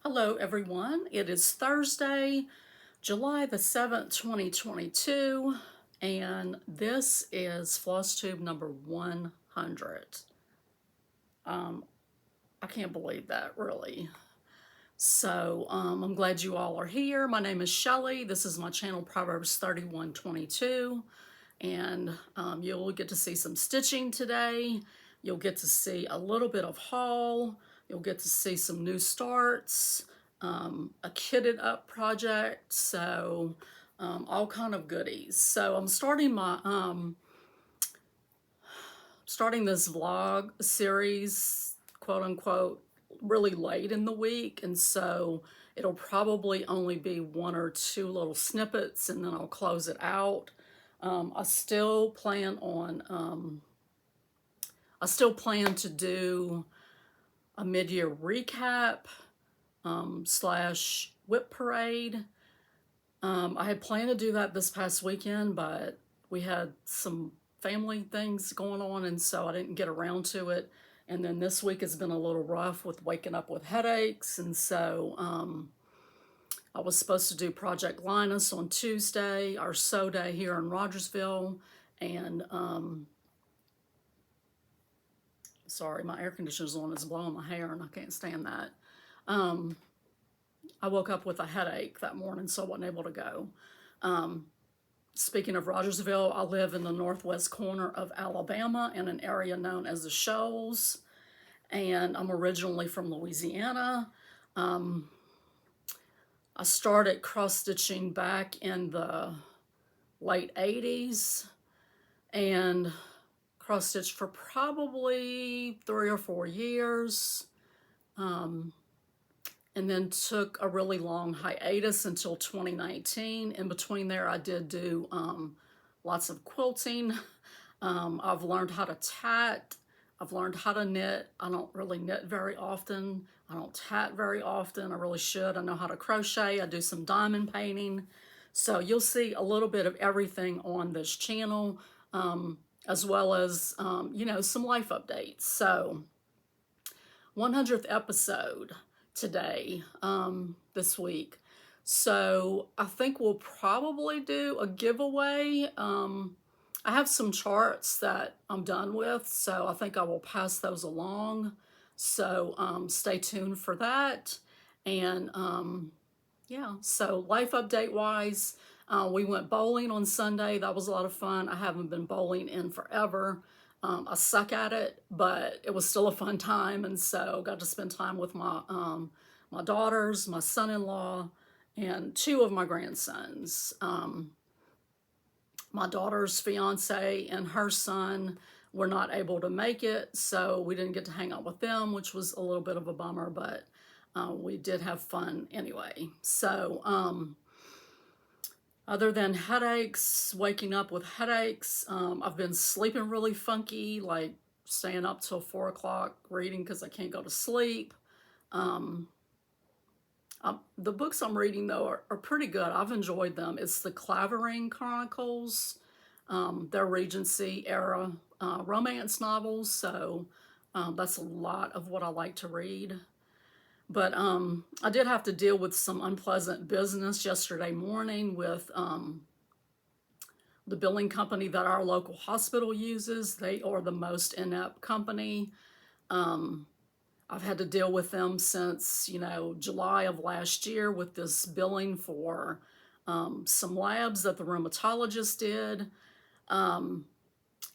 Hello everyone, it is Thursday, July the 7th, 2022, and this is FlossTube number 100. I can't believe that, really. So I'm glad you all are here. My name is Shelly. This is my channel, Proverbs 31:22, and you'll get to see some stitching today. You'll get to see a little bit of haul. You'll get to see some new starts, a kitted up project, so all kind of goodies. So I'm starting this vlog series, quote unquote, really late in the week, and so it'll probably only be one or two little snippets, and then I'll close it out. I still plan to do a mid-year recap slash whip parade. I had planned to do that this past weekend, but we had some family things going on, and so I didn't get around to it. And then this week has been a little rough with waking up with headaches, and so I was supposed to do Project Linus on Tuesday, our sew day here in Rogersville, and sorry, my air conditioner's on, it's blowing my hair, and I can't stand that. I woke up with a headache that morning, so I wasn't able to go. Speaking of Rogersville, I live in the northwest corner of Alabama in an area known as the Shoals, and I'm originally from Louisiana. I started cross-stitching back in the late 80s and cross-stitched for probably 3 or 4 years. And then took a really long hiatus until 2019. In between there, I did do lots of quilting. I've learned how to tat. I've learned how to knit. I don't really knit very often. I don't tat very often. I really should. I know how to crochet. I do some diamond painting. So you'll see a little bit of everything on this channel, as well as, some life updates. So 100th episode today, this week. So I think we'll probably do a giveaway. I have some charts that I'm done with, so I think I will pass those along. So stay tuned for that. And yeah, so life update wise, we went bowling on Sunday. That was a lot of fun. I haven't been bowling in forever. I suck at it, but it was still a fun time, and so got to spend time with my daughters, my son-in-law, and 2 of my grandsons. My daughter's fiance and her son were not able to make it, so we didn't get to hang out with them, which was a little bit of a bummer, but we did have fun anyway. So other than headaches, waking up with headaches, I've been sleeping really funky, like staying up till 4 o'clock reading because I can't go to sleep. The books I'm reading, though, are pretty good. I've enjoyed them. It's the Clavering Chronicles. They're Regency era romance novels, so that's a lot of what I like to read. But I did have to deal with some unpleasant business yesterday morning with the billing company that our local hospital uses. They are the most inept company. I've had to deal with them since, July of last year with this billing for some labs that the rheumatologist did.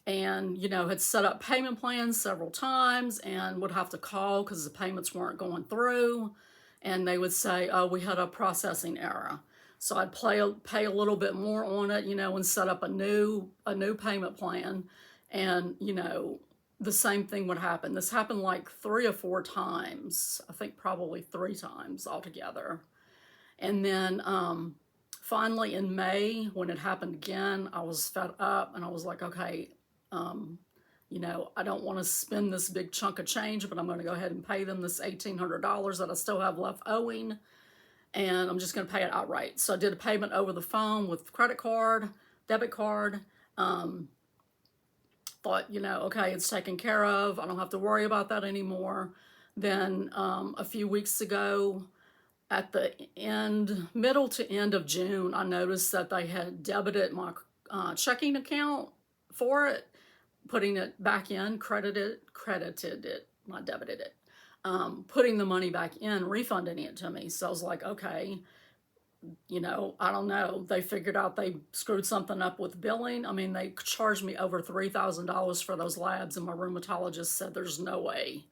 And, had set up payment plans several times and would have to call because the payments weren't going through. And they would say, oh, we had a processing error. So I'd pay a little bit more on it, and set up a new payment plan. And, the same thing would happen. This happened like 3 or 4 times. I think probably 3 times altogether. And then finally in May, when it happened again, I was fed up and I was like, okay, I don't want to spend this big chunk of change, but I'm going to go ahead and pay them this $1,800 that I still have left owing, and I'm just going to pay it outright. So I did a payment over the phone with credit card, debit card. Thought, okay, it's taken care of. I don't have to worry about that anymore. Then a few weeks ago, at the middle to end of June, I noticed that they had debited my checking account for it, putting it back in, credited it, not debited it, putting the money back in, refunding it to me. So I was like, okay, you know, I don't know. They figured out they screwed something up with billing. I mean, they charged me over $3,000 for those labs, and my rheumatologist said there's no way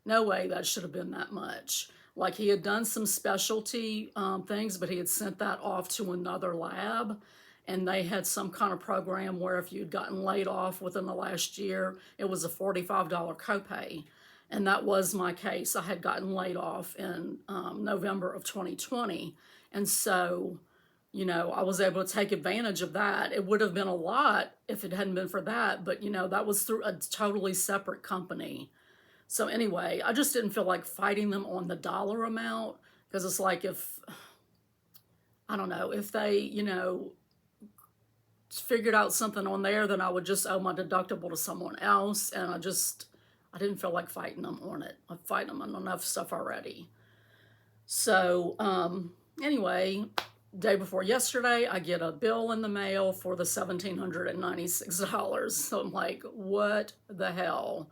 that should have been that much. Like, he had done some specialty things, but he had sent that off to another lab, and they had some kind of program where if you'd gotten laid off within the last year, it was a $45 copay. And that was my case. I had gotten laid off in November of 2020. And so, you know, I was able to take advantage of that. It would have been a lot if it hadn't been for that, but, you know, that was through a totally separate company. So anyway, I just didn't feel like fighting them on the dollar amount, because it's like, if, I don't know, if they, you know, figured out something on there, then I would just owe my deductible to someone else, and I didn't feel like fighting them on it. I'm fighting them on enough stuff already. So, anyway, day before yesterday, I get a bill in the mail for the $1,796. So I'm like, what the hell?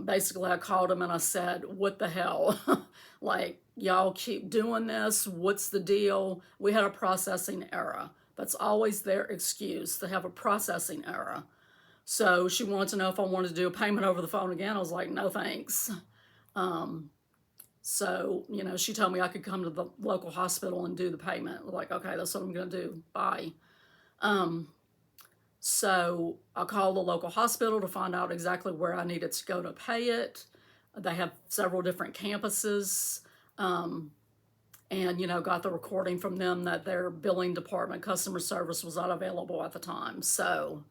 Basically, I called him and I said, what the hell? Like, y'all keep doing this. What's the deal? We had a processing error. That's always their excuse. They have a processing error. So she wanted to know if I wanted to do a payment over the phone again. I was like, no, thanks. So, you know, she told me I could come to the local hospital and do the payment. I'm like, okay, that's what I'm going to do. Bye. So I called the local hospital to find out exactly where I needed to go to pay it. They have several different campuses. And, you know, got the recording from them that their billing department customer service was not available at the time. So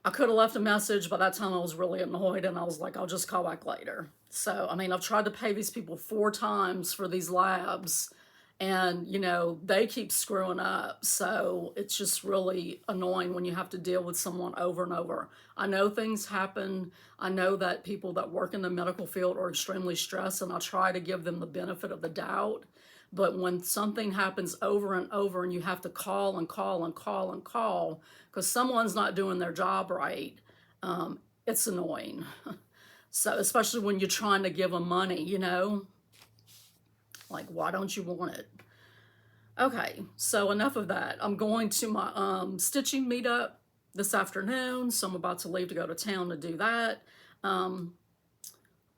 I could have left a message. By that time I was really annoyed, and I was like, I'll just call back later. So, I mean, I've tried to pay these people 4 times for these labs, and, you know, they keep screwing up. So it's just really annoying when you have to deal with someone over and over. I know things happen. I know that people that work in the medical field are extremely stressed, and I try to give them the benefit of the doubt. But when something happens over and over and you have to call and call and call and call because someone's not doing their job right, it's annoying. So especially when you're trying to give them money, you know, like, why don't you want it? Okay, so enough of that. I'm going to my stitching meetup this afternoon, so I'm about to leave to go to town to do that.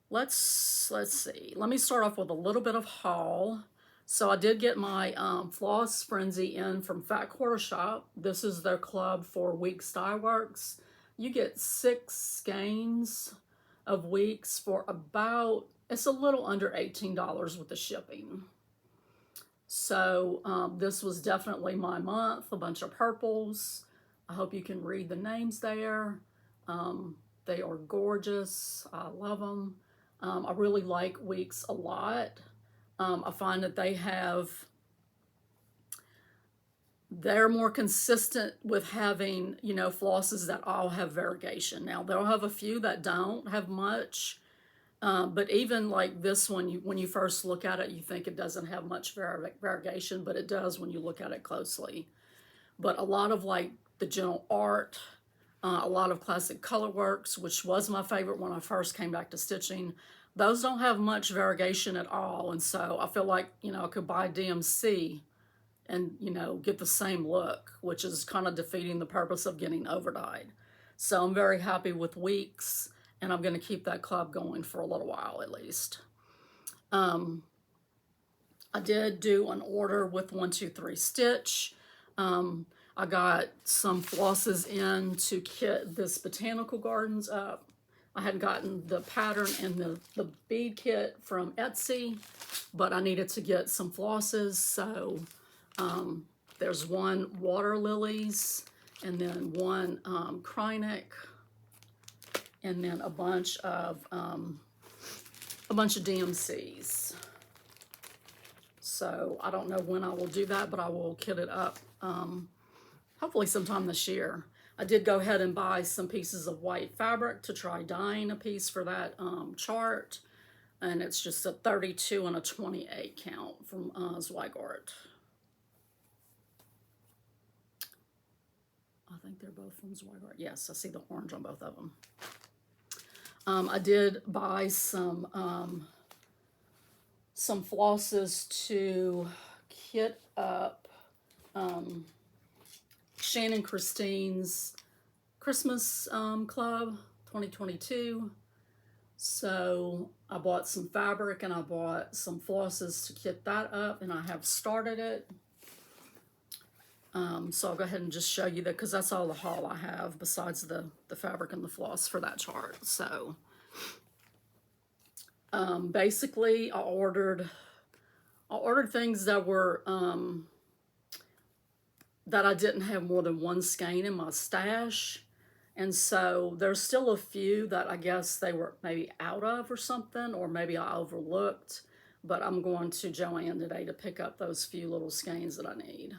Let's see. Let me start off with a little bit of haul. So I did get my Floss Frenzy in from Fat Quarter Shop. This is their club for Weeks Dye Works. You get 6 skeins of Weeks for about, it's a little under $18 with the shipping. So this was definitely my month. A bunch of purples. I hope you can read the names there. They are gorgeous. I love them. I really like Weeks a lot. I find that they're more consistent with having, you know, flosses that all have variegation. Now, they'll have a few that don't have much, but even like this one, when you first look at it, you think it doesn't have much variegation, but it does when you look at it closely. But a lot of like the Gentle Art, a lot of Classic Colorworks, which was my favorite when I first came back to stitching, those don't have much variegation at all. And so I feel like, you know, I could buy DMC and, you know, get the same look, which is kind of defeating the purpose of getting overdyed. So I'm very happy with Weeks, and I'm going to keep that club going for a little while at least. I did do an order with 123 Stitch. I got some flosses in to kit this Botanical Gardens up. I had gotten the pattern and the bead kit from Etsy, but I needed to get some flosses. So there's 1 Water Lilies, and then 1 Krynic, and then a bunch of DMCs. So I don't know when I will do that, but I will kit it up hopefully sometime this year. I did go ahead and buy some pieces of white fabric to try dyeing a piece for that chart. and it's just a 32 and a 28 count from Zweigart. I think they're both from Zweigart. Yes, I see the orange on both of them. I did buy some flosses to kit up Shannon Christine's Christmas Club 2022. So I bought some fabric and I bought some flosses to kit that up, and I have started it. So I'll go ahead and just show you that, because that's all the haul I have besides the fabric and the floss for that chart. So basically I ordered things that were that I didn't have more than one skein in my stash. And so there's still a few that I guess they were maybe out of or something, or maybe I overlooked. But I'm going to Joann today to pick up those few little skeins that I need.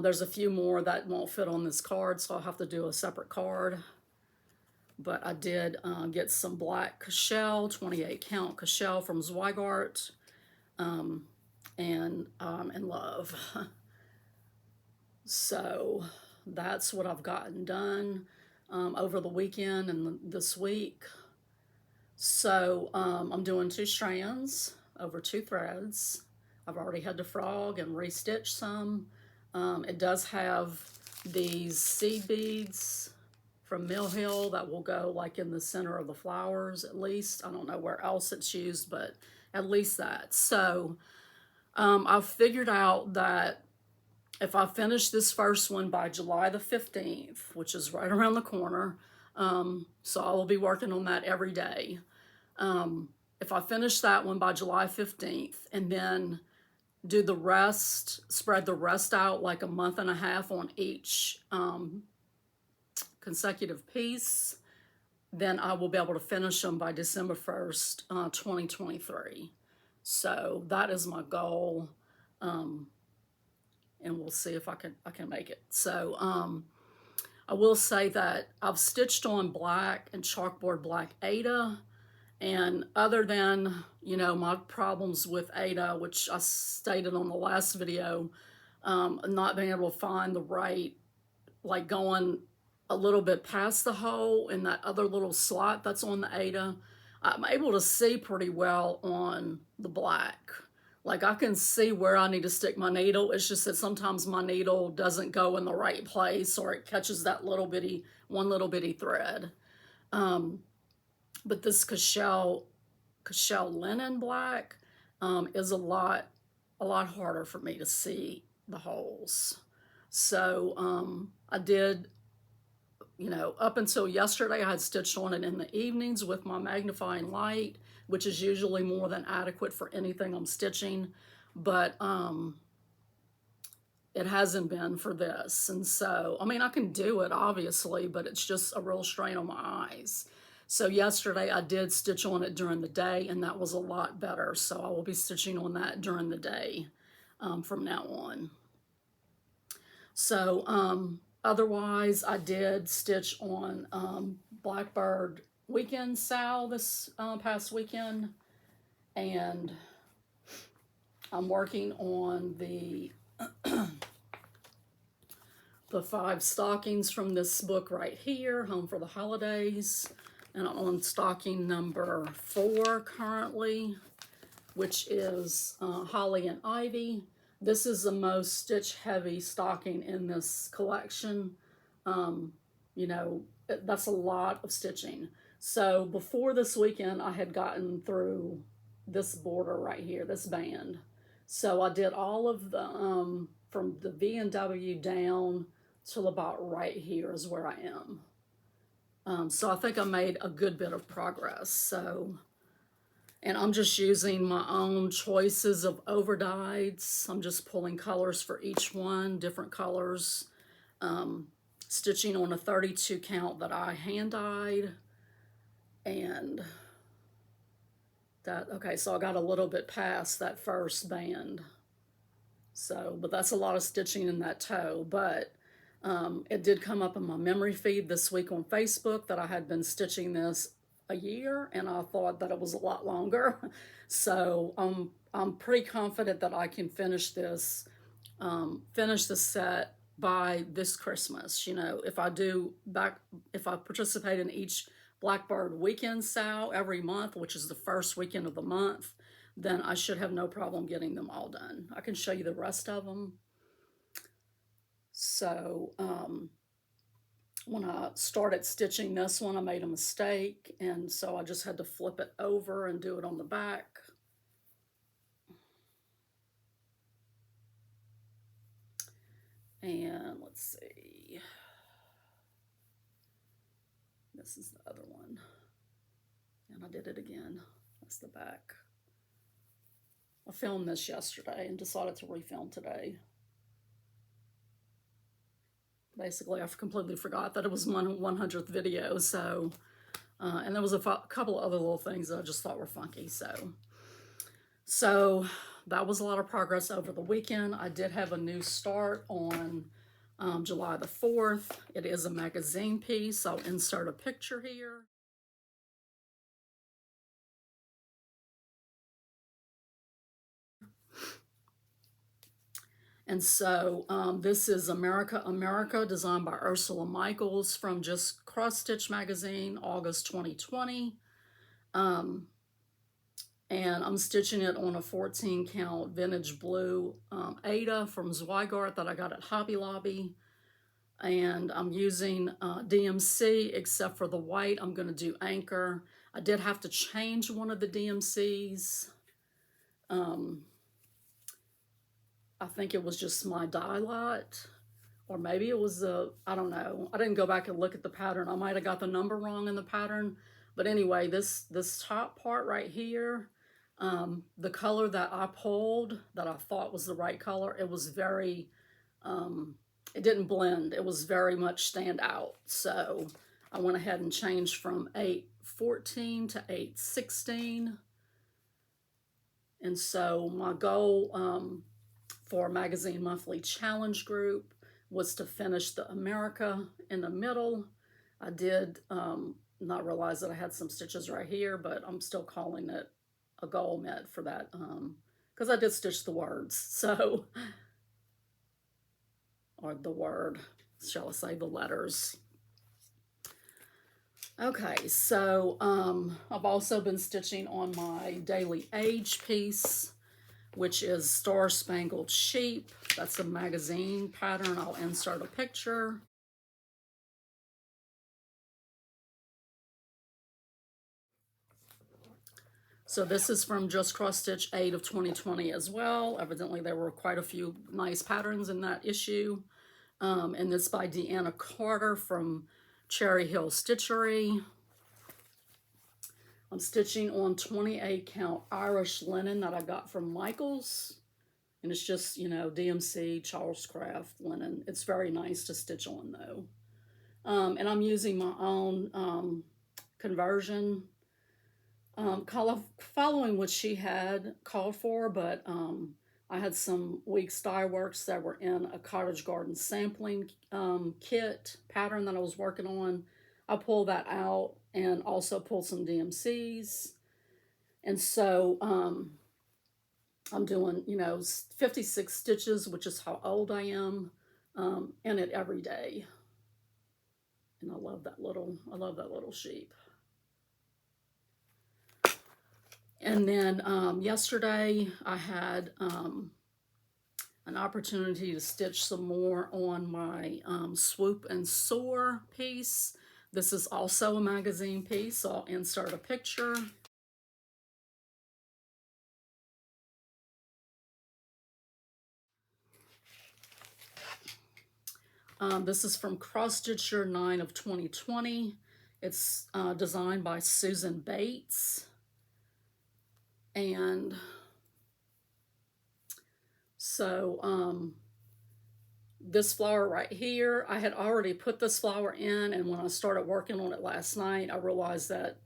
There's a few more that won't fit on this card, so I'll have to do a separate card. But I did get some black Cashel, 28 count Cashel from Zweigart, and I'm in love. So that's what I've gotten done over the weekend and this week. So I'm doing 2 strands over 2 threads. I've already had to frog and restitch some. It does have these seed beads from Mill Hill that will go like in the center of the flowers, at least. I don't know where else it's used, but at least that. So I've figured out that if I finish this first one by July the 15th, which is right around the corner, so I will be working on that every day. If I finish that one by July 15th and then do the rest, spread the rest out like a month and a half on each consecutive piece, then I will be able to finish them by December 1st, 2023. So that is my goal, and we'll see if I can make it. So I will say that I've stitched on black and chalkboard black Ada. And other than, you know, my problems with Ada, which I stated on the last video, not being able to find the right, like going a little bit past the hole in that other little slot that's on the Ada, I'm able to see pretty well on the black. Like I can see where I need to stick my needle. It's just that sometimes my needle doesn't go in the right place, or it catches that one little bitty thread. But this Cashel linen black is a lot harder for me to see the holes. So I did, you know, up until yesterday I had stitched on it in the evenings with my magnifying light, which is usually more than adequate for anything I'm stitching, but it hasn't been for this. And so, I mean, I can do it obviously, but it's just a real strain on my eyes. So yesterday I did stitch on it during the day, and that was a lot better. So I will be stitching on that during the day from now on. So otherwise I did stitch on Blackbird Weekend Sal this past weekend, and I'm working on the 5 stockings from this book right here, Home for the Holidays. And I'm on stocking number 4 currently, which is Holly and Ivy. This is the most stitch heavy stocking in this collection. You know, that's a lot of stitching. So before this weekend, I had gotten through this border right here, this band. So I did all of the, from the V&W down till about right here is where I am. So I think I made a good bit of progress. So, and I'm just using my own choices of overdyes. I'm just pulling colors for each one, different colors. Stitching on a 32 count that I hand dyed. And that, okay, so I got a little bit past that first band. So, but that's a lot of stitching in that toe. But it did come up in my memory feed this week on Facebook that I had been stitching this a year, and I thought that it was a lot longer. So I'm pretty confident that I can finish the set by this Christmas. You know, if I participate in each Blackbird weekend sale every month, which is the first weekend of the month, then I should have no problem getting them all done. I can show you the rest of them. So when I started stitching this one, I made a mistake, and so I just had to flip it over and do it on the back. And let's see. This is the other one. And I did it again. That's the back. I filmed this yesterday and decided to refilm today. Basically, I completely forgot that it was my 100th video, so, and there was a couple of other little things that I just thought were funky, so that was a lot of progress over the weekend. I did have a new start on July the 4th. It is a magazine piece. I'll insert a picture here. And so this is America, America, designed by Ursula Michaels from Just Cross Stitch Magazine, August 2020. And I'm stitching it on a 14 count vintage blue Ada from Zweigart that I got at Hobby Lobby. And I'm using DMC, except for the white. I'm going to do Anchor. I did have to change one of the DMCs. I think it was just my dye lot, or maybe it was I don't know. I didn't go back and look at the pattern. I might have got the number wrong in the pattern. But anyway, this top part right here, the color that I pulled, that I thought was the right color, it was very, it didn't blend. It was very much stand out. So I went ahead and changed from 814 to 816. And so my goal for Magazine Monthly Challenge group was to finish the America in the middle. I did not realize that I had some stitches right here, but I'm still calling it a goal met for that because I did stitch the words. So, or the word, shall I say, the letters. Okay, so I've also been stitching on my Daily Age piece, which is Star Spangled Sheep. That's a magazine pattern. I'll insert a picture. So this is from Just Cross Stitch 8 of 2020 as well. Evidently there were quite a few nice patterns in that issue. And this by Deanna Carter from Cherry Hill Stitchery. I'm stitching on 28 count Irish linen that I got from Michaels. And it's just, you know, DMC, Charles Craft linen. It's very nice to stitch on though. And I'm using my own conversion, following what she had called for, but I had some Weeks Dye Works that were in a Cottage Garden sampling kit pattern that I was working on. I pulled that out and also pulled some DMCs. And so I'm doing, you know, 56 stitches, which is how old I am, in it every day. And I love that little sheep. And then yesterday I had an opportunity to stitch some more on my Swoop and Soar piece. This is also a magazine piece, so I'll insert a picture. This is from Cross Stitcher 9 of 2020. It's designed by Susan Bates. And so this flower right here, I had already put this flower in, and when I started working on it last night, I realized that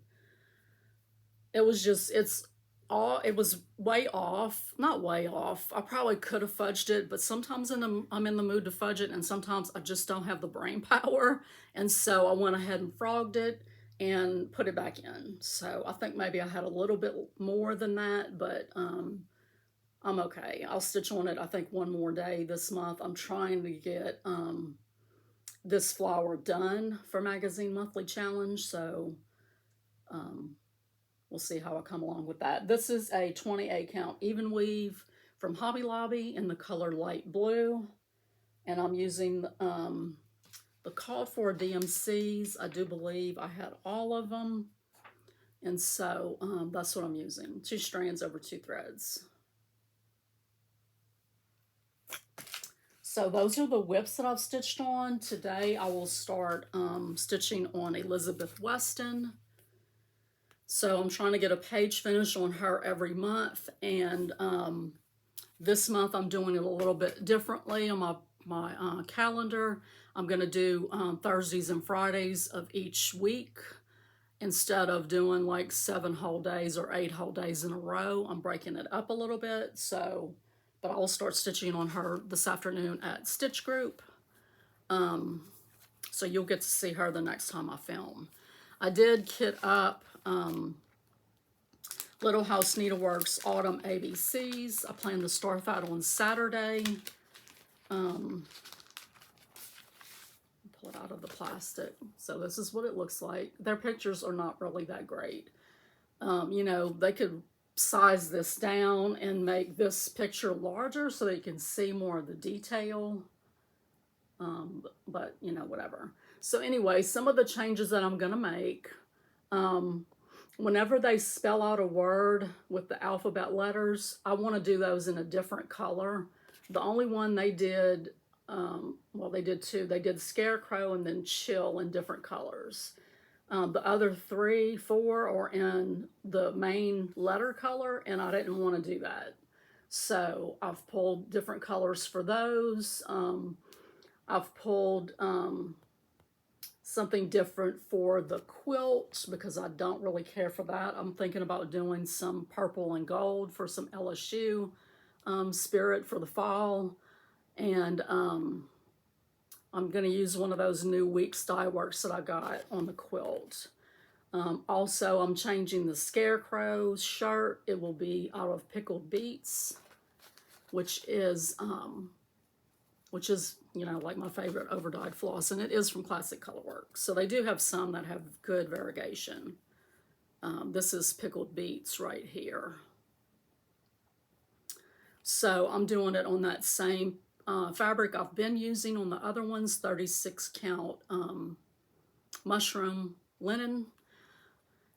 it was just, it was way off. Not way off. I probably could have fudged it, but sometimes I'm in the mood to fudge it, and sometimes I just don't have the brain power. And so I went ahead and frogged it, and put it back in. So I think maybe I had a little bit more than that, but I'm okay. I'll stitch on it, I think, one more day this month. I'm trying to get this flower done for Magazine Monthly Challenge, so um, we'll see how I come along with that. This is a 28 count even weave from Hobby Lobby in the color light blue, and I'm using the call for DMCs. I do believe I had all of them, and so that's what I'm using. 2 strands over 2 threads. So those are the whips that I've stitched on. Today I will start stitching on Elizabeth Weston. So I'm trying to get a page finish on her every month, and this month I'm doing it a little bit differently on my calendar. I'm going to do Thursdays and Fridays of each week instead of doing like 7 whole days or 8 whole days in a row. I'm breaking it up a little bit. So, but I'll start stitching on her this afternoon at Stitch Group. So you'll get to see her the next time I film. I did kit up Little House Needleworks Autumn ABCs. I plan to start that on Saturday. Pull it out of the plastic. So this is what it looks like. Their pictures are not really that great. You know, they could size this down and make this picture larger so that you can see more of the detail. But, you know, whatever. So anyway, some of the changes that I'm going to make, whenever they spell out a word with the alphabet letters, I want to do those in a different color. The only one they did, well, they did 2. They did Scarecrow and then Chill in different colors. The other 3, 4 are in the main letter color, and I didn't want to do that. So I've pulled different colors for those. I've pulled something different for the quilt because I don't really care for that. I'm thinking about doing some purple and gold for some LSU spirit for the fall. And I'm going to use one of those new Weeks die works that I got on the quilt. Also, I'm changing the Scarecrow shirt. It will be out of pickled beets, which is you know, like my favorite overdyed floss, and it is from Classic Colorworks. So they do have some that have good variegation. This is pickled beets right here. So I'm doing it on that same fabric I've been using on the other ones, 36 count mushroom linen.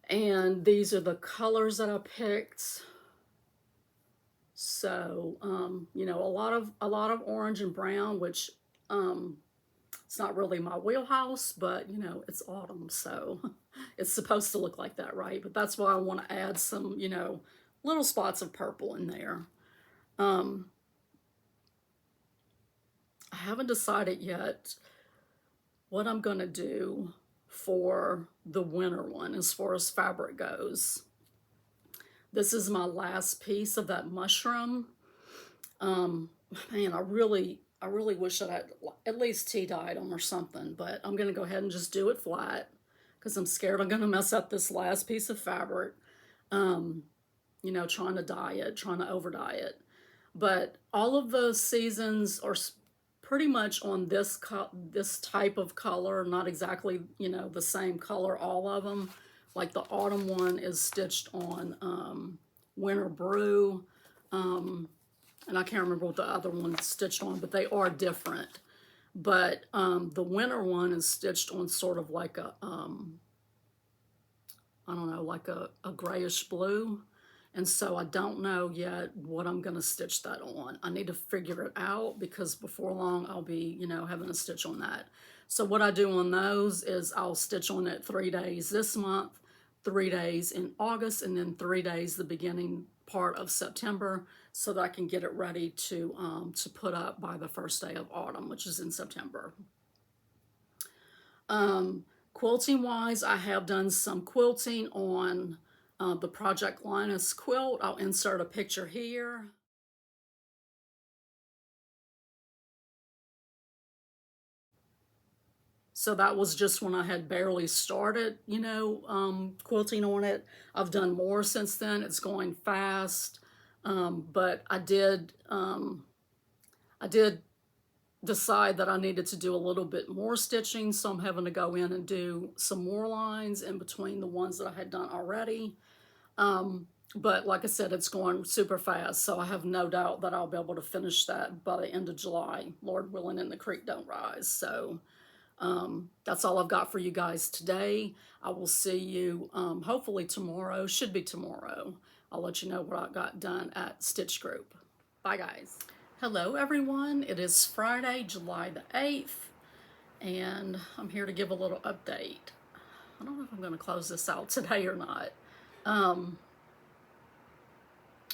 And these are the colors that I picked. So, you know, a lot of orange and brown, which it's not really my wheelhouse, but, you know, it's autumn, so it's supposed to look like that, right? But that's why I want to add some, you know, little spots of purple in there. I haven't decided yet what I'm going to do for the winter one as far as fabric goes. This is my last piece of that mushroom. Man, I really wish that I had at least tea-dyed them or something, but I'm going to go ahead and just do it flat because I'm scared I'm going to mess up this last piece of fabric, you know, trying to dye it, trying to over-dye it. But all of the seasons are pretty much on this type of color, not exactly, you know, the same color, all of them. Like the autumn one is stitched on Winter Brew, and I can't remember what the other one's stitched on, but they are different. But the winter one is stitched on sort of like a, I don't know, like a grayish blue. And so I don't know yet what I'm going to stitch that on. I need to figure it out because before long I'll be, you know, having a stitch on that. So what I do on those is I'll stitch on it 3 days this month, 3 days in August, and then 3 days the beginning part of September so that I can get it ready to put up by the first day of autumn, which is in September. Quilting wise, I have done some quilting on the Project Linus quilt. I'll insert a picture here. So So that was just when I had barely started, you know, quilting on it. I've done more since then. It's going fast. But I did decide that I needed to do a little bit more stitching, so I'm having to go in and do some more lines in between the ones that I had done already. But like I said, it's going super fast, so I have no doubt that I'll be able to finish that by the end of July, Lord willing, and the creek don't rise. So that's all I've got for you guys today. I will see you hopefully tomorrow. Should be tomorrow. I'll let you know what I got done at Stitch Group. Bye, guys. Hello, everyone. It is Friday, July the 8th, and I'm here to give a little update. I don't know if I'm going to close this out today or not.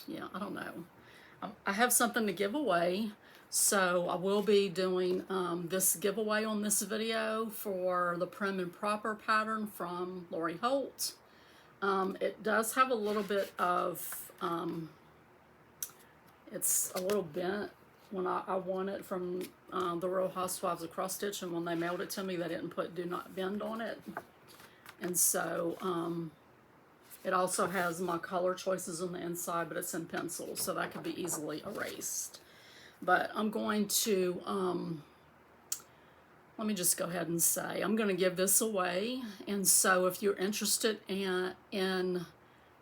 Yeah, I don't know. I have something to give away, so I will be doing this giveaway on this video for the Prim and Proper pattern from Lori Holt. It does have a little bit of, it's a little bent. When I won it from the Real Housewives of Cross Stitch, and when they mailed it to me, they didn't put "Do Not Bend" on it. And so it also has my color choices on the inside, but it's in pencil, so that could be easily erased. But I'm going to, let me just go ahead and say, I'm going to give this away. And so if you're interested in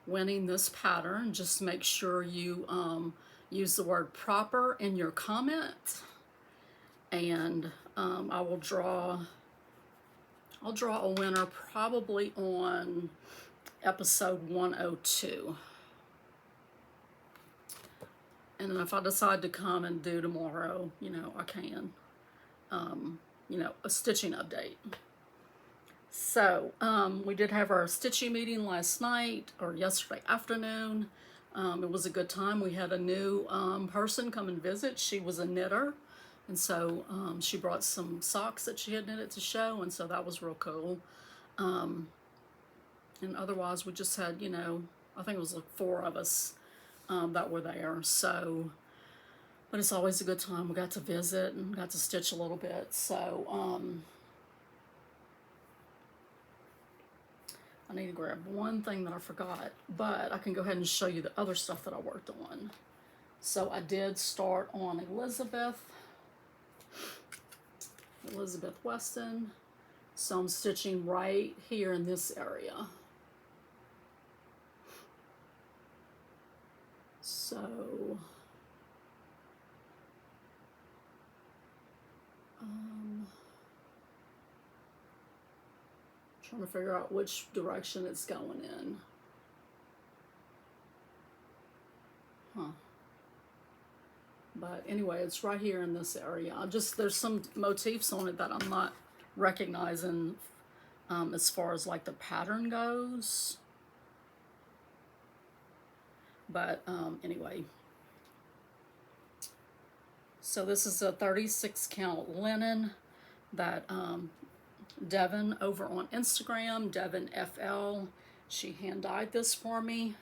winning this pattern, just make sure you use the word proper in your comment. And I'll draw a winner probably on episode 102. And then if I decide to come and do tomorrow, you know, I can. You know, a stitching update. So we did have our stitching meeting last night, or yesterday afternoon. It was a good time. We had a new person come and visit. She was a knitter, and so she brought some socks that she had knitted to show, and so that was real cool. And otherwise, we just had, you know, I think it was like 4 of us that were there. So, but it's always a good time. We got to visit and got to stitch a little bit. So, I need to grab one thing that I forgot, but I can go ahead and show you the other stuff that I worked on. So I did start on Elizabeth Weston. So I'm stitching right here in this area. So, trying to figure out which direction it's going in. But anyway, it's right here in this area. There's some motifs on it that I'm not recognizing as far as like the pattern goes. But anyway, so this is a 36 count linen that Devin over on Instagram, Devin FL, she hand dyed this for me,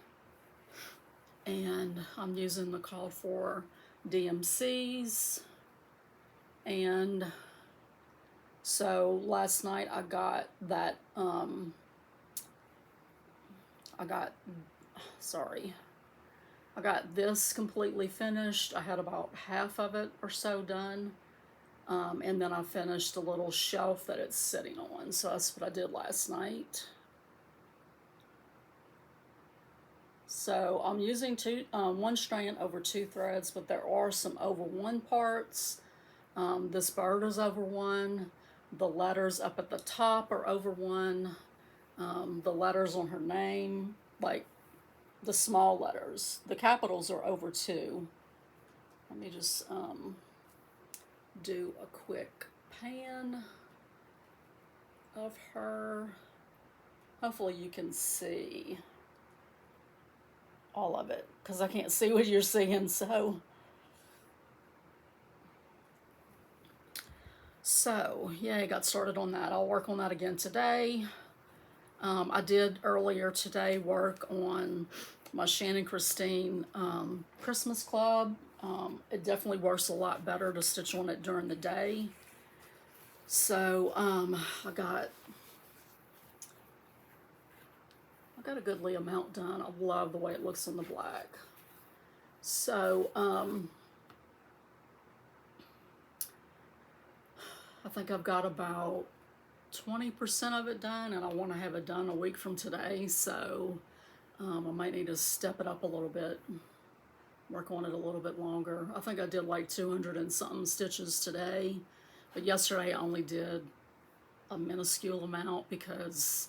and I'm using the called for DMCs. And so last night I got that I got this completely finished. I had about half of it or so done. And then I finished a little shelf that it's sitting on. So that's what I did last night. So I'm using one strand over 2 threads, but there are some over 1 parts. This bird is over 1. The letters up at the top are over 1. The letters on her name, like the small letters, the capitals are over 2. Let me just do a quick pan of her. Hopefully you can see all of it, because I can't see what you're seeing. So yeah, I got started on that. I'll work on that again today. I did earlier today work on my Shannon Christine Christmas Club. It definitely works a lot better to stitch on it during the day. So I got a goodly amount done. I love the way it looks on the black. So I think I've got about 20% of it done, and I want to have it done a week from today. So I might need to step it up a little bit, work on it a little bit longer. I think I did like 200 and something stitches today, but yesterday I only did a minuscule amount because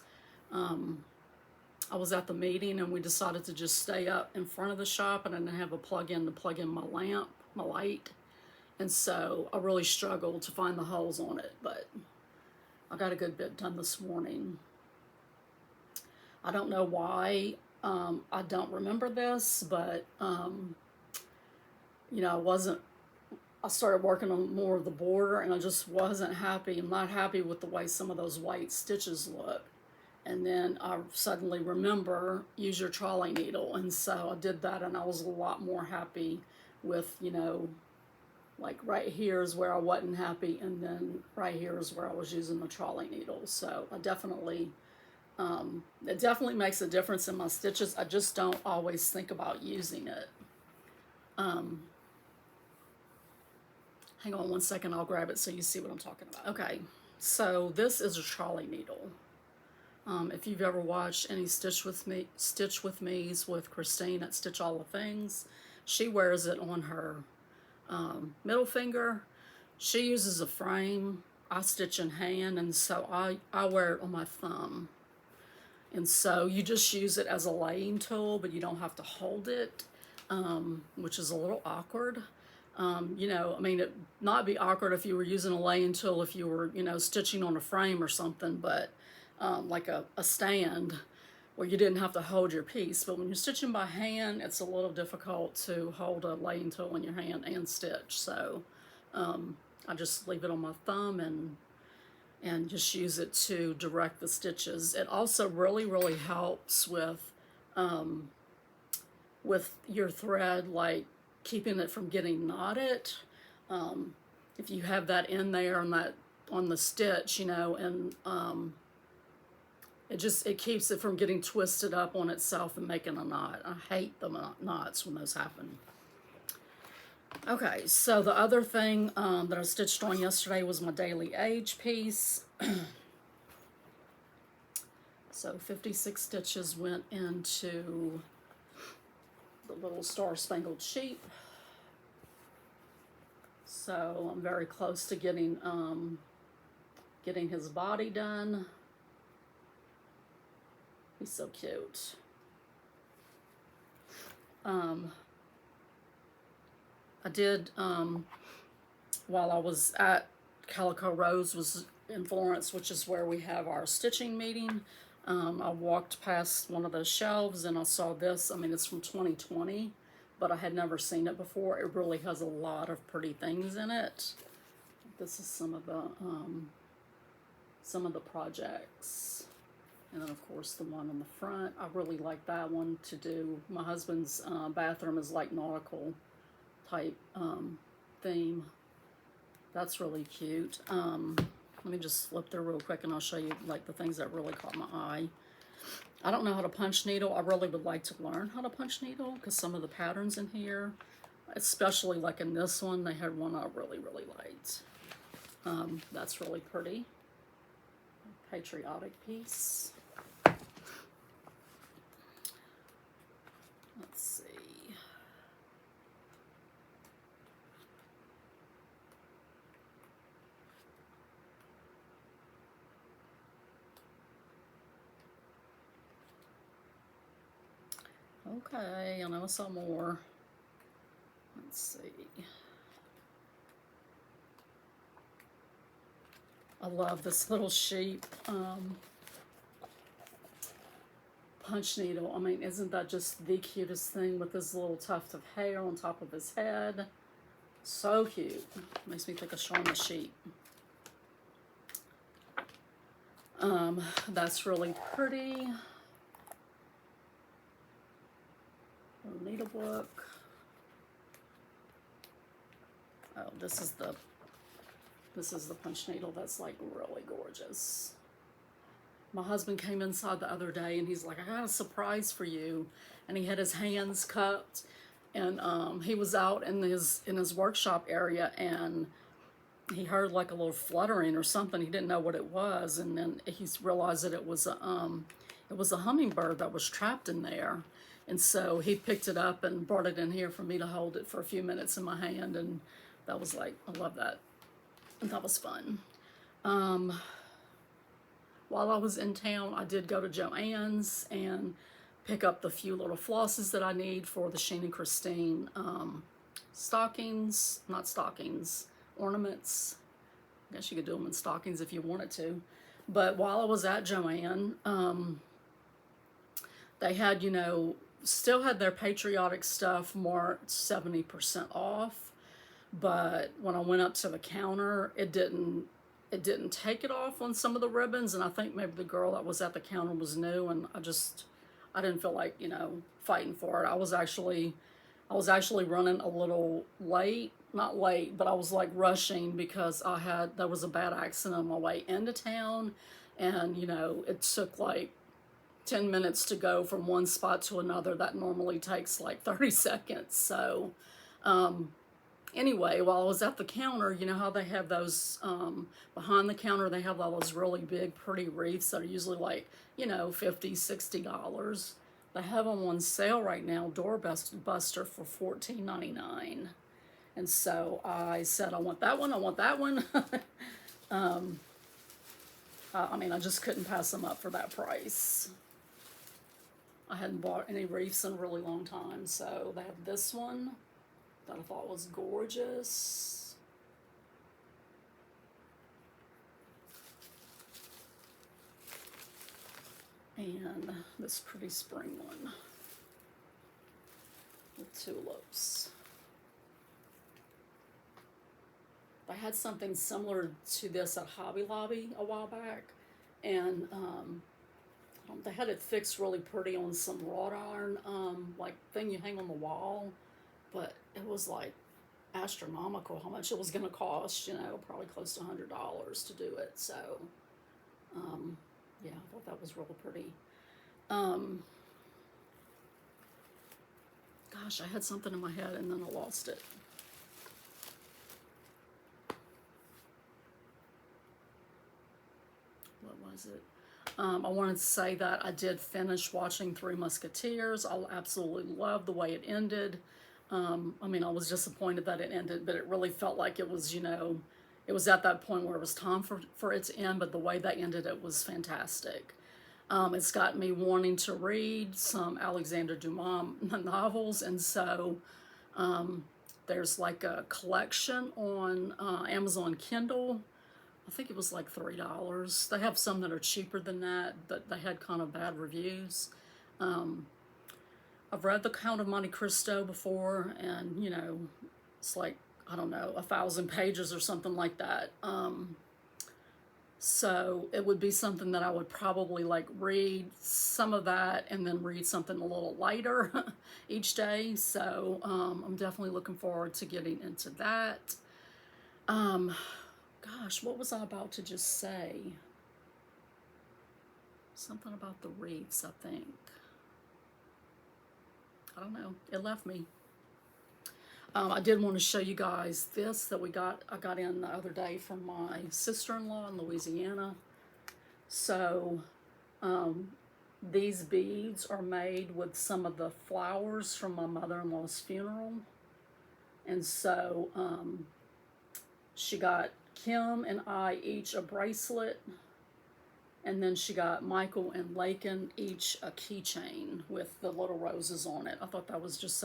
I was at the meeting and we decided to just stay up in front of the shop, and I didn't have a plug-in to plug in my lamp, my light. And so I really struggled to find the holes on it, but I got a good bit done this morning. I don't know why. I don't remember this, but you know, I started working on more of the border, and I just wasn't happy. I'm not happy with the way some of those white stitches look. And then I suddenly remember, use your trolley needle. And so I did that, and I was a lot more happy with, you know, like right here is where I wasn't happy, and then right here is where I was using the trolley needle. So I definitely, it definitely makes a difference in my stitches. I just don't always think about using it. Hang on one second, I'll grab it so you see what I'm talking about. Okay, so this is a trolley needle. If you've ever watched any Stitch With Me's with Christine at Stitch All the Things, she wears it on her middle finger. She uses a frame. I stitch in hand, and so I wear it on my thumb. And so you just use it as a laying tool, but you don't have to hold it, which is a little awkward. You know, I mean, it'd not be awkward if you were using a laying tool, if you were, you know, stitching on a frame or something, but like a stand where you didn't have to hold your piece. But when you're stitching by hand, it's a little difficult to hold a laying tool in your hand and stitch. So I just leave it on my thumb and just use it to direct the stitches. It also really helps with your thread, like keeping it from getting knotted. If you have that in there on the stitch, you know, and it keeps it from getting twisted up on itself and making a knot. I hate the knots when those happen. Okay, so the other thing that I stitched on yesterday was my Daily Age piece. So 56 stitches went into the little Star Spangled Sheep. So I'm very close to getting his body done. He's so cute. I did, while I was at Calico Rose, was in Florence, which is where we have our stitching meeting. I walked past one of those shelves and I saw this. I mean, it's from 2020, but I had never seen it before. It really has a lot of pretty things in it. This is some of the projects. And then, of course, the one on the front. I really like that one to do. My husband's bathroom is like nautical type theme. That's really cute. Let me just flip through real quick and I'll show you like the things that really caught my eye. I don't know how to punch needle. I really would like to learn how to punch needle because some of the patterns in here, especially like in this one, they had one I really liked. That's really pretty. Patriotic piece. Let's see. Okay, I know I saw more. Let's see. I love this little sheep punch needle. I mean, isn't that just the cutest thing with this little tuft of hair on top of his head? So cute. Makes me think of Shaun the Sheep. That's really pretty. Little needle book. Oh, this is the This is the punch needle that's like really gorgeous. My husband came inside the other day and he's like, I got a surprise for you. And he had his hands cupped, and he was out in his workshop area, and he heard like a little fluttering or something. He didn't know what it was, and then he realized that it was a hummingbird that was trapped in there. And so he picked it up and brought it in here for me to hold it for a few minutes in my hand, and that was like, I love that. And that was fun. While I was in town, I did go to Joann's and pick up the few little flosses that I need for the Sheen and Christine ornaments. I guess you could do them in stockings if you wanted to. But while I was at Joann, they had, still had their patriotic stuff marked 70% off. But when I went up to the counter, it didn't take it off on some of the ribbons, and I think maybe the girl that was at the counter was new, and I didn't feel like, fighting for it. I was actually running a little late, not late, but I was like rushing because there was a bad accident on my way into town, and it took like 10 minutes to go from one spot to another. That normally takes like 30 seconds. So, anyway, while I was at the counter, you know how they have those, behind the counter, they have all those really big, pretty wreaths that are usually like, $50, $60. They have them on sale right now, Doorbuster, for $14.99. And so I said, I want that one, I want that one. I mean, I just couldn't pass them up for that price. I hadn't bought any wreaths in a really long time, so they have this one that I thought was gorgeous. And this pretty spring one with tulips. I had something similar to this at Hobby Lobby a while back, and they had it fixed really pretty on some wrought iron like thing you hang on the wall, but it was like astronomical how much it was going to cost, probably close to $100 to do it. So yeah, I thought that was really pretty. Gosh, I had something in my head and then I lost it. What was it? I wanted to say that I did finish watching Three Musketeers. I absolutely loved the way it ended. I mean, I was disappointed that it ended, but it really felt like it was, it was at that point where it was time for it to end, but the way they ended it was fantastic. It's got me wanting to read some Alexander Dumas novels, and so there's like a collection on Amazon Kindle. I think it was like $3. They have some that are cheaper than that, but they had kind of bad reviews. I've read The Count of Monte Cristo before, and it's like, I don't know, 1,000 pages or something like that. So it would be something that I would probably like read some of that and then read something a little lighter each day. So I'm definitely looking forward to getting into that. Gosh, what was I about to just say? Something about the wreaths, I think. I don't know. It left me. I did want to show you guys this that I got in the other day from my sister-in-law in Louisiana. So these beads are made with some of the flowers from my mother-in-law's funeral. And so she got Kim and I each a bracelet, and then she got Michael and Lakin each a keychain with the little roses on it. I thought that was just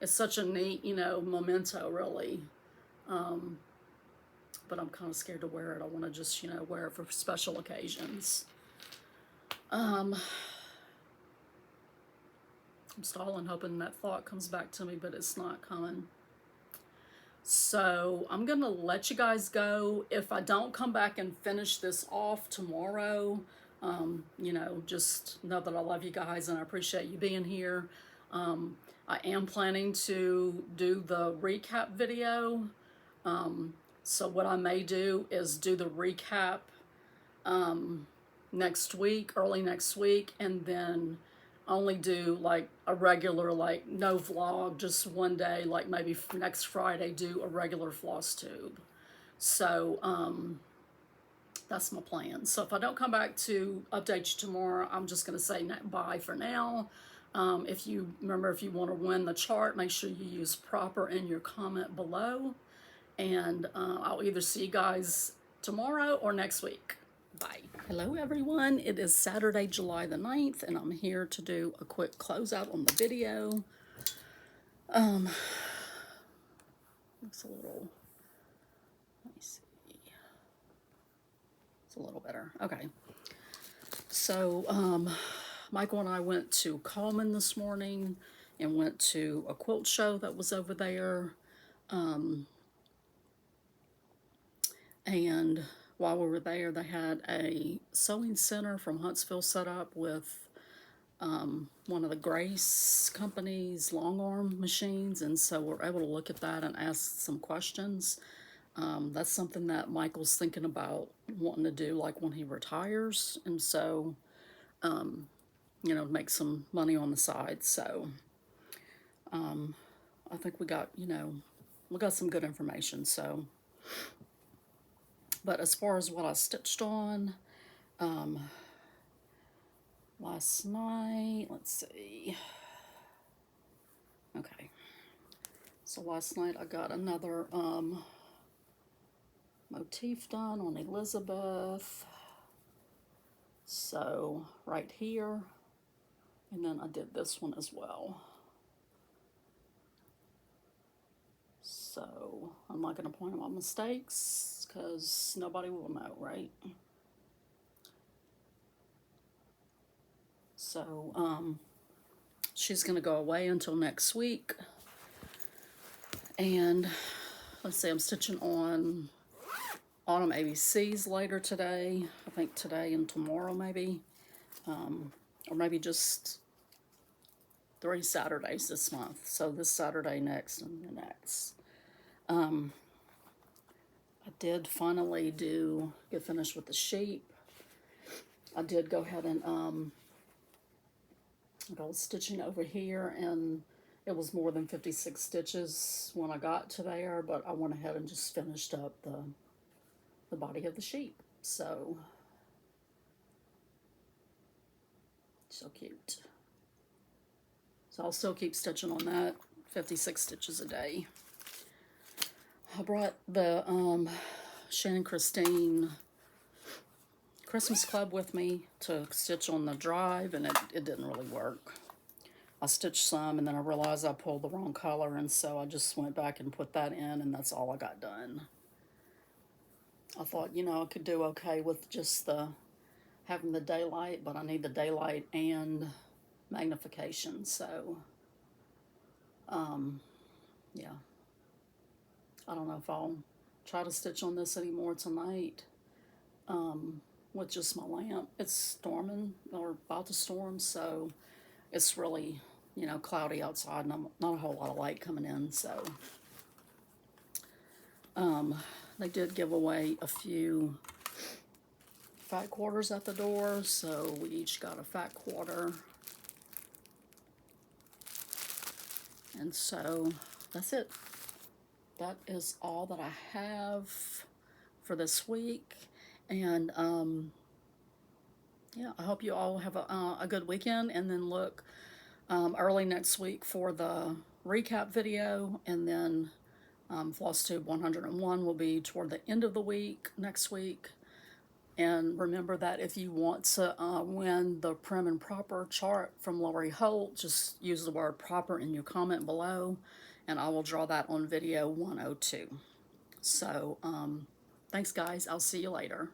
it's such a neat, memento, really. But I'm kind of scared to wear it. I want to just, wear it for special occasions. I'm stalling, hoping that thought comes back to me, but it's not coming. So I'm going to let you guys go. If I don't come back and finish this off tomorrow, just know that I love you guys and I appreciate you being here. I am planning to do the recap video So what I may do is do the recap next week, early next week, and then only do like a regular, like no vlog, just one day, like maybe next Friday, do a regular FlossTube. So that's my plan. So if I don't come back to update you tomorrow, I'm just going to say bye for now. If you remember, if you want to win the chart, make sure you use proper in your comment below. And I'll either see you guys tomorrow or next week. Bye. Hello everyone, it is Saturday, July the 9th, and I'm here to do a quick closeout on the video. Looks a little, let me see, it's a little better. Okay, so Michael and I went to Coleman this morning and went to a quilt show that was over there. And while we were there, they had a sewing center from Huntsville set up with one of the Grace Company's long arm machines, and so we're able to look at that and ask some questions. That's something that Michael's thinking about wanting to do, like when he retires, and so you know, make some money on the side. So I think we got, you know, we got some good information. So, but as far as what I stitched on, last night, let's see. Okay, so last night I got another motif done on Elizabeth. So right here, and then I did this one as well. So I'm not going to point out my mistakes because nobody will know, right? So she's going to go away until next week. And let's see, I'm stitching on Autumn ABCs later today. I think today and tomorrow maybe. Or maybe just 3 Saturdays this month. So this Saturday next and the next. I did finally get finished with the sheep. I did go ahead and I was stitching over here, and it was more than 56 stitches when I got to there, but I went ahead and just finished up the body of the sheep. So cute. So I'll still keep stitching on that, 56 stitches a day. I brought the Shannon Christine Christmas Club with me to stitch on the drive, and it didn't really work. I stitched some, and then I realized I pulled the wrong color, and so I just went back and put that in, and that's all I got done. I thought, you know, I could do okay with just having the daylight, but I need the daylight and magnification, so yeah. I don't know if I'll try to stitch on this anymore tonight with just my lamp. It's storming, or about to storm, so it's really, you know, cloudy outside, and not a whole lot of light coming in, so they did give away a few fat quarters at the door, so we each got a fat quarter. And so that's it. That is all that I have for this week. And yeah, I hope you all have a good weekend, and then look early next week for the recap video, and then FlossTube 101 will be toward the end of the week next week. And remember that if you want to win the Prim and Proper chart from Lori Holt, just use the word proper in your comment below, and I will draw that on video 102. So thanks guys, I'll see you later.